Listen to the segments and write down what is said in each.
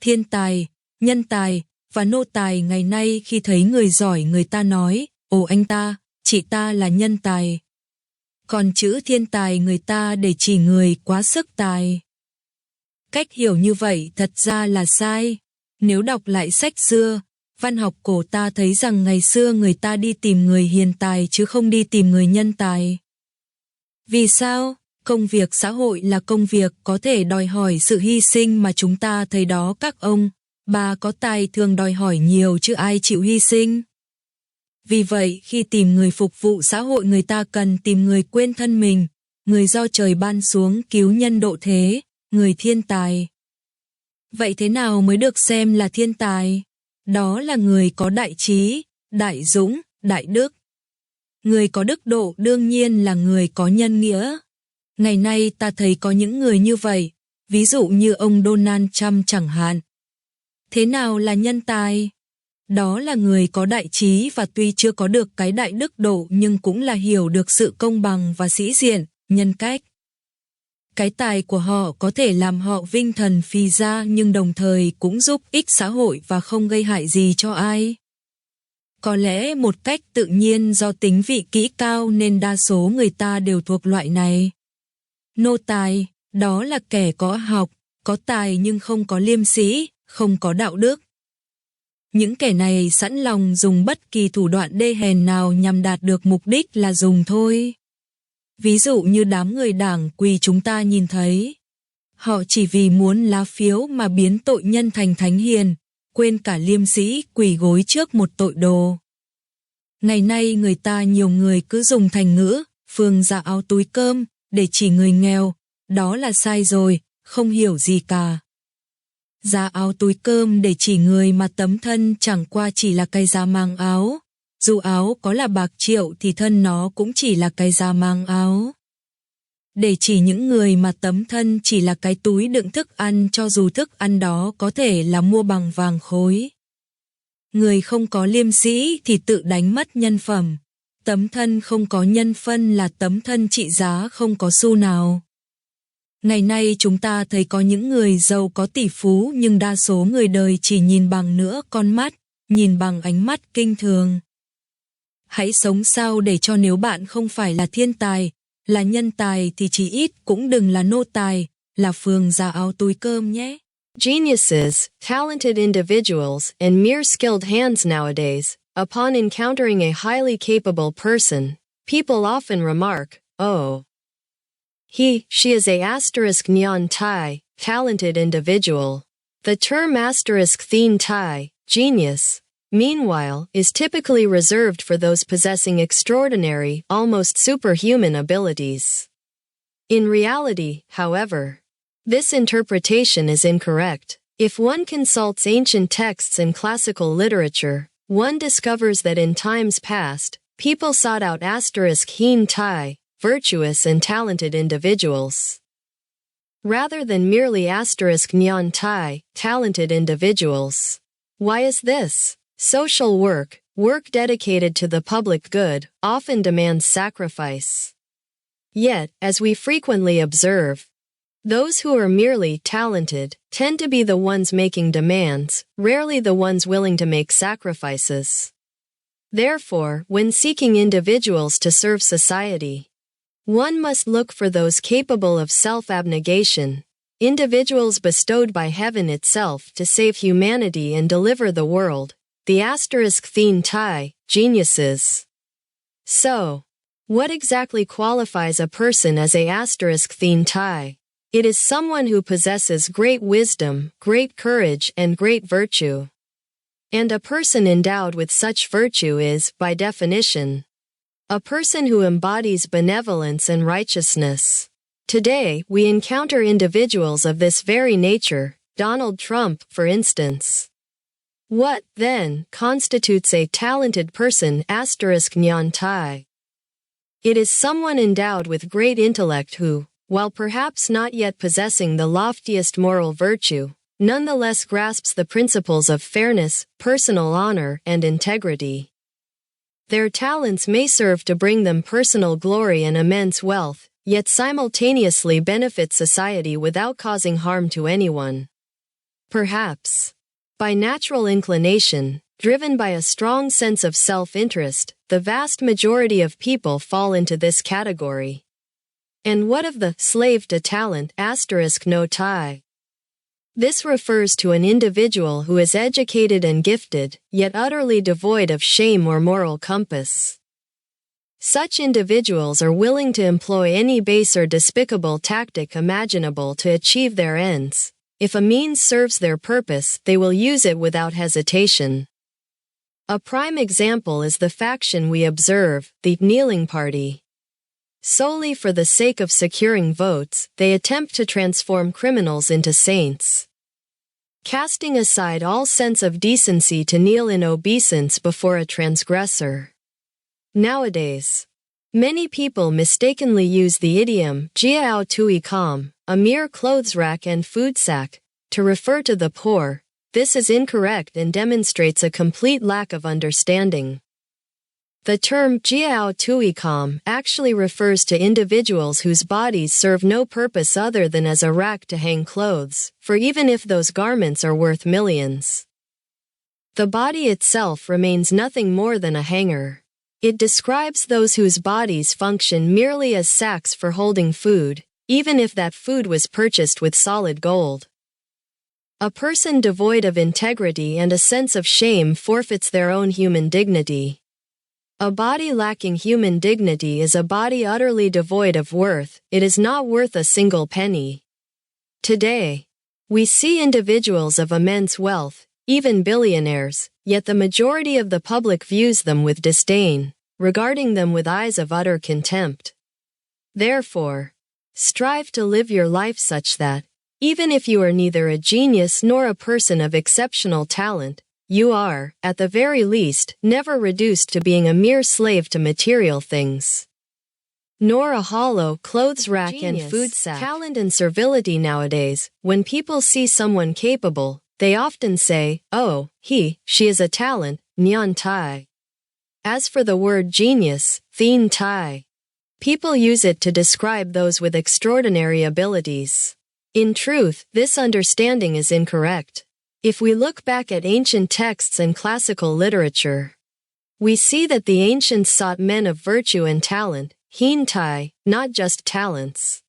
Thiên tài, nhân tài và nô tài ngày nay khi thấy người giỏi người ta nói, ồ anh ta, chị ta là nhân tài. Còn chữ thiên tài người ta để chỉ người quá sức tài. Cách hiểu như vậy thật ra là sai. Nếu đọc lại sách xưa, văn học cổ ta thấy rằng ngày xưa người ta đi tìm người hiền tài chứ không đi tìm người nhân tài. Vì sao? Công việc xã hội là công việc có thể đòi hỏi sự hy sinh mà chúng ta thấy đó các ông, bà có tài thường đòi hỏi nhiều chứ ai chịu hy sinh. Vì vậy khi tìm người phục vụ xã hội người ta cần tìm người quên thân mình, người do trời ban xuống cứu nhân độ thế, người thiên tài. Vậy thế nào mới được xem là thiên tài? Đó là người có đại trí, đại dũng, đại đức. Người có đức độ đương nhiên là người có nhân nghĩa. Ngày nay ta thấy có những người như vậy, ví dụ như ông Donald Trump chẳng hạn. Thế nào là nhân tài? Đó là người có đại trí và tuy chưa có được cái đại đức độ nhưng cũng là hiểu được sự công bằng và sĩ diện, nhân cách. Cái tài của họ có thể làm họ vinh thần phì ra nhưng đồng thời cũng giúp ích xã hội và không gây hại gì cho ai. Có lẽ một cách tự nhiên do tính vị kỹ cao nên đa số người ta đều thuộc loại này. Nô tài, đó là kẻ có học, có tài nhưng không có liêm sĩ, không có đạo đức. Những kẻ này sẵn lòng dùng bất kỳ thủ đoạn đê hèn nào nhằm đạt được mục đích là dùng thôi. Ví dụ như đám người đảng quỳ chúng ta nhìn thấy. Họ chỉ vì muốn lá phiếu mà biến tội nhân thành thánh hiền, quên cả liêm sĩ quỳ gối trước một tội đồ. Ngày nay người ta nhiều người cứ dùng thành ngữ, phường dạ áo túi cơm, để chỉ người nghèo, đó là sai rồi, không hiểu gì cả. Giá áo túi cơm để chỉ người mà tấm thân chẳng qua chỉ là cái giá mang áo. Dù áo có là bạc triệu thì thân nó cũng chỉ là cái giá mang áo. Để chỉ những người mà tấm thân chỉ là cái túi đựng thức ăn cho dù thức ăn đó có thể là mua bằng vàng khối. Người không có liêm sĩ thì tự đánh mất nhân phẩm. Tấm thân không có nhân phân là tấm thân trị giá không có xu nào. Ngày nay chúng ta thấy có những người giàu có tỷ phú nhưng đa số người đời chỉ nhìn bằng nửa con mắt, nhìn bằng ánh mắt kinh thường. Hãy sống sao để cho nếu bạn không phải là thiên tài, là nhân tài thì chỉ ít cũng đừng là nô tài, là phường dạ áo túi cơm nhé. Geniuses, talented individuals, and mere skilled hands nowadays, upon encountering a highly capable person, people often remark, oh, she is a *nyan Thie, talented individual. The term *Thie, genius, meanwhile, is typically reserved for those possessing extraordinary, almost superhuman abilities. In reality, however, this interpretation is incorrect. If one consults ancient texts and classical literature, one discovers that in times past, people sought out *hien Thie, virtuous and talented individuals, rather than merely *nyan Thie, talented individuals. Why is this? Social work, work dedicated to the public good, often demands sacrifice. Yet, as we frequently observe, those who are merely talented tend to be the ones making demands, rarely the ones willing to make sacrifices. Therefore, when seeking individuals to serve society, one must look for those capable of self-abnegation, individuals bestowed by heaven itself to save humanity and deliver the world, the *thien Thie, geniuses. So, what exactly qualifies a person as a *thien Thie? It is someone who possesses great wisdom, great courage, and great virtue. And a person endowed with such virtue is, by definition, a person who embodies benevolence and righteousness. Today, we encounter individuals of this very nature, Donald Trump, for instance. What, then, constitutes a talented person *nyan Thie? It is someone endowed with great intellect who, while perhaps not yet possessing the loftiest moral virtue, nonetheless grasps the principles of fairness, personal honor, and integrity. Their talents may serve to bring them personal glory and immense wealth, yet simultaneously benefit society without causing harm to anyone. Perhaps, by natural inclination, driven by a strong sense of self-interest, the vast majority of people fall into this category. And what of the slave to talent *no Thie? This refers to an individual who is educated and gifted, yet utterly devoid of shame or moral compass. Such individuals are willing to employ any base or despicable tactic imaginable to achieve their ends. If a means serves their purpose, they will use it without hesitation. A prime example is the faction we observe, the kneeling party. Solely for the sake of securing votes, they attempt to transform criminals into saints. Casting aside all sense of decency to kneel in obeisance before a transgressor. Nowadays, many people mistakenly use the idiom Thie, a mere clothes rack and food sack, to refer to the poor. This is incorrect and demonstrates a complete lack of understanding. The term Thie actually refers to individuals whose bodies serve no purpose other than as a rack to hang clothes, for even if those garments are worth millions, the body itself remains nothing more than a hanger. It describes those whose bodies function merely as sacks for holding food, even if that food was purchased with solid gold. A person devoid of integrity and a sense of shame forfeits their own human dignity. A body lacking human dignity is a body utterly devoid of worth. It is not worth a single penny. Today, we see individuals of immense wealth, even billionaires, yet the majority of the public views them with disdain, regarding them with eyes of utter contempt. Therefore, strive to live your life such that, even if you are neither a genius nor a person of exceptional talent, you are, at the very least, never reduced to being a mere slave to material things, nor a hollow clothes rack Genius, and food sack. Talent and servility nowadays, when people see someone capable, they often say, "Oh, she is a talent, Thie." As for the word genius, Thie, people use it to describe those with extraordinary abilities. In truth, this understanding is incorrect. If we look back at ancient texts and classical literature, we see that the ancients sought men of virtue and talent, Thie, not just talents.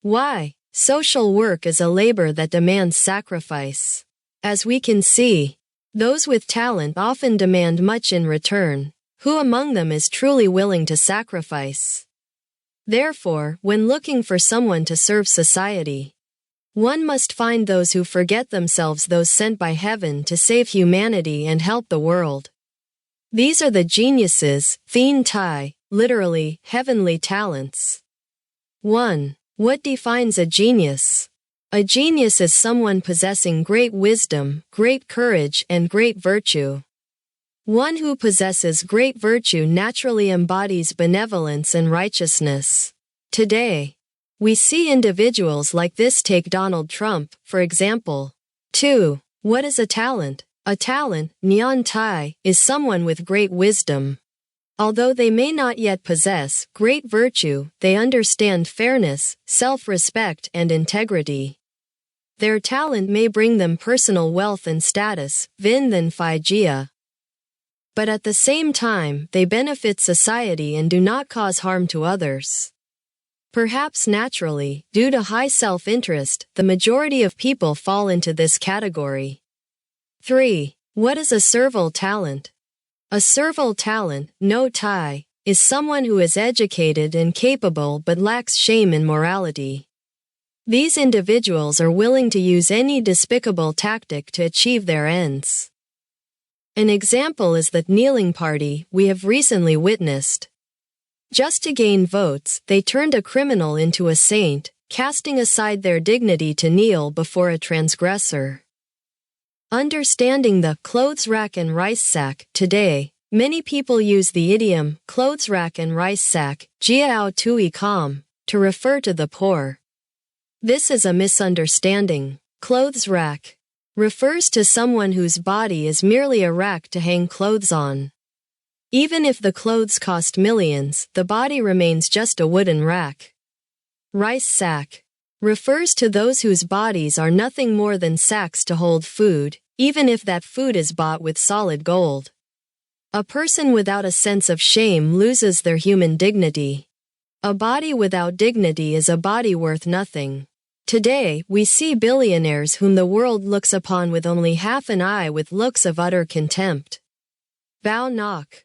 Why? Social work is a labor that demands sacrifice. As we can see, those with talent often demand much in return. Who among them is truly willing to sacrifice? Therefore, when looking for someone to serve society, one must find those who forget themselves, those sent by heaven to save humanity and help the world. These are the geniuses, Thie, literally, heavenly talents. 1. What defines a genius? A genius is someone possessing great wisdom, great courage, and great virtue. One who possesses great virtue naturally embodies benevolence and righteousness. Today, we see individuals like this. Take Donald Trump, for example. 2. What is a talent? A talent, Thie, is someone with great wisdom. Although they may not yet possess great virtue, they understand fairness, self-respect, and integrity. Their talent may bring them personal wealth and status, Thie. But at the same time, they benefit society and do not cause harm to others. Perhaps naturally, due to high self-interest, the majority of people fall into this category. 3. What is a servile talent? A servile talent, Thie, is someone who is educated and capable but lacks shame and morality. These individuals are willing to use any despicable tactic to achieve their ends. An example is the kneeling party we have recently witnessed. Just to gain votes, they turned a criminal into a saint, casting aside their dignity to kneel before a transgressor. Understanding the clothes rack and rice sack, today, many people use the idiom clothes rack and rice sack, to refer to the poor. This is a misunderstanding. Clothes rack refers to someone whose body is merely a rack to hang clothes on. Even if the clothes cost millions, the body remains just a wooden rack. Rice sack refers to those whose bodies are nothing more than sacks to hold food, even if that food is bought with solid gold. A person without a sense of shame loses their human dignity. A body without dignity is a body worth nothing. Today, we see billionaires whom the world looks upon with only half an eye with looks of utter contempt. Bao Nok.